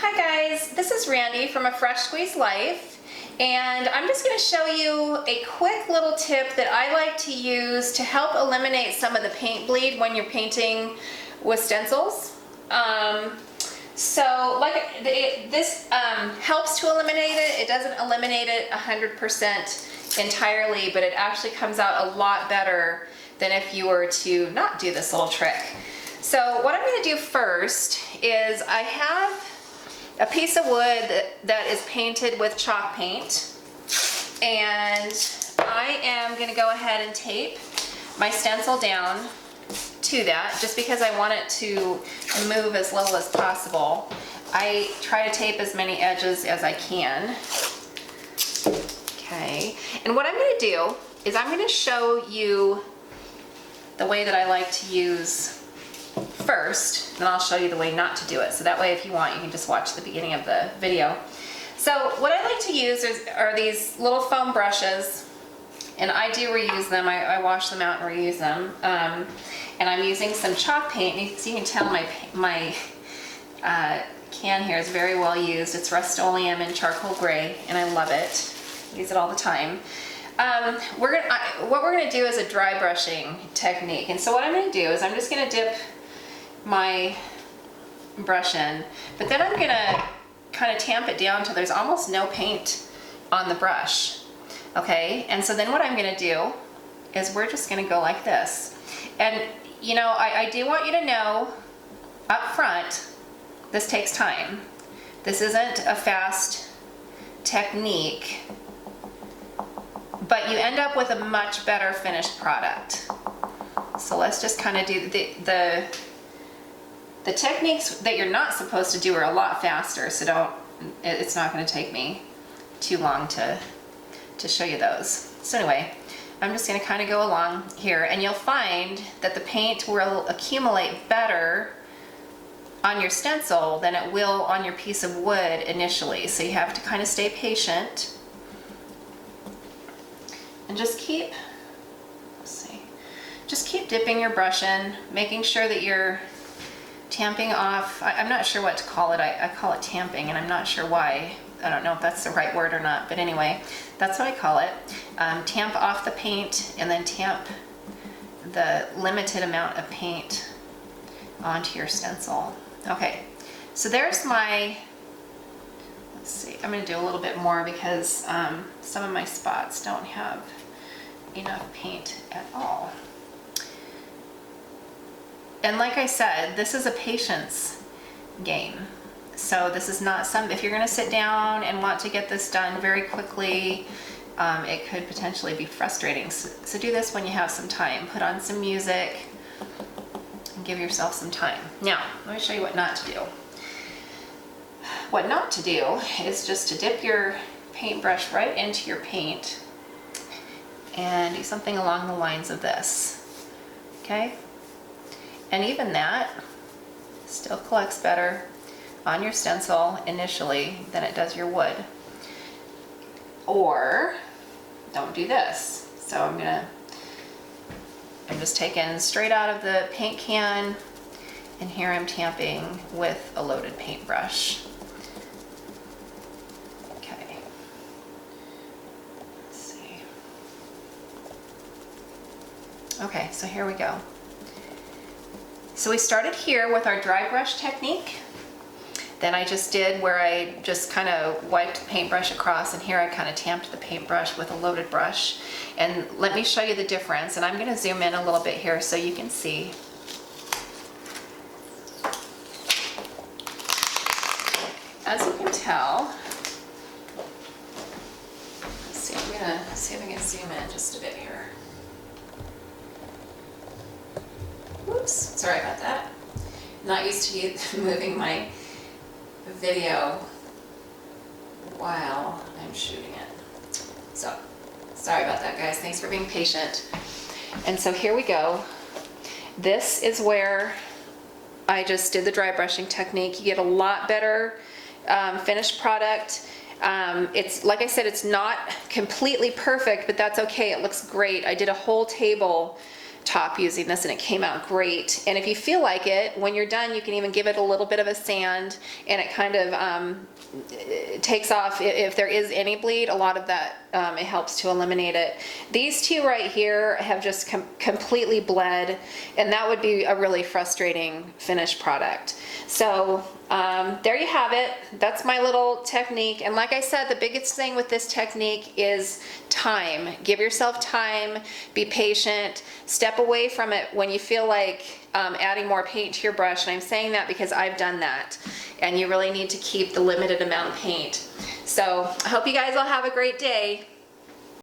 Hi guys, this is Randy from A Fresh Squeeze Life, and I'm just going to show you a quick little tip that I like to use to help eliminate some of the paint bleed when you're painting with stencils. This helps to eliminate it. It doesn't eliminate it 100% entirely, but it actually comes out a lot better than if you were to not do this little trick. So what I'm going to do first is I have a piece of wood that is painted with chalk paint, and I am going to go ahead and tape my stencil down to that just because I want it to move as little as possible. I try to tape as many edges as I can. Okay, and what I'm going to do is I'm going to show you the way that I like to use first, then I'll show you the way not to do it. So that way, if you want, you can just watch the beginning of the video. So what I like to use are these little foam brushes, and I do reuse them. I wash them out and reuse them. And I'm using some chalk paint. So you can tell my can here is very well used. It's Rust-Oleum in charcoal gray, and I love it. I use it all the time. What we're gonna do is a dry brushing technique. And so what I'm gonna do is I'm just gonna dip my brush in, but then I'm gonna kind of tamp it down till there's almost no paint on the brush. Okay, and so then what I'm gonna do is we're just gonna go like this. And you know, I do want you to know up front, this takes time. This isn't a fast technique, but you end up with a much better finished product. So let's just kind of do the techniques that you're not supposed to do are a lot faster, so it's not going to take me too long to show you those. So anyway, I'm just going to kind of go along here, and you'll find that the paint will accumulate better on your stencil than it will on your piece of wood initially. So you have to kind of stay patient and just keep dipping your brush in, making sure that you're tamping off. I'm not sure what to call it. I call it tamping, and I'm not sure why. I don't know if that's the right word or not, but anyway, that's what I call it. Tamp off the paint and then tamp the limited amount of paint onto your stencil. Okay, so there's my, let's see, I'm going to do a little bit more because some of my spots don't have enough paint at all. And like I said, this is a patience game. So this is not if you're going to sit down and want to get this done very quickly, it could potentially be frustrating. So do this when you have some time. Put on some music and give yourself some time. Now, let me show you what not to do. What not to do is just to dip your paintbrush right into your paint and do something along the lines of this. Okay? And even that still collects better on your stencil initially than it does your wood. Or don't do this. So I'm just taking straight out of the paint can, and here I'm tamping with a loaded paintbrush. Okay. Let's see. Okay, so here we go. So we started here with our dry brush technique. Then I just did where I just kind of wiped the paintbrush across, and here I kind of tamped the paintbrush with a loaded brush. And let me show you the difference, and I'm going to zoom in a little bit here so you can see. As you can tell, let's see, I'm going to see if I can zoom in just a bit here. Whoops, sorry about that. I'm not used to moving my video while I'm shooting it. So, sorry about that, guys. Thanks for being patient. And so here we go. This is where I just did the dry brushing technique. You get a lot better finished product. It's like I said, it's not completely perfect, but that's okay. It looks great. I did a whole table top using this, and it came out great. And if you feel like it, when you're done, you can even give it a little bit of a sand, and it kind of it takes off, if there is any bleed, a lot of that, it helps to eliminate it. These two right here have just completely bled, and that would be a really frustrating finished product. So there you have it. That's my little technique. And like I said, the biggest thing with this technique is time. Give yourself time, be patient, step away from it when you feel like adding more paint to your brush. And I'm saying that because I've done that, and you really need to keep the limited amount of paint. So I hope you guys all have a great day.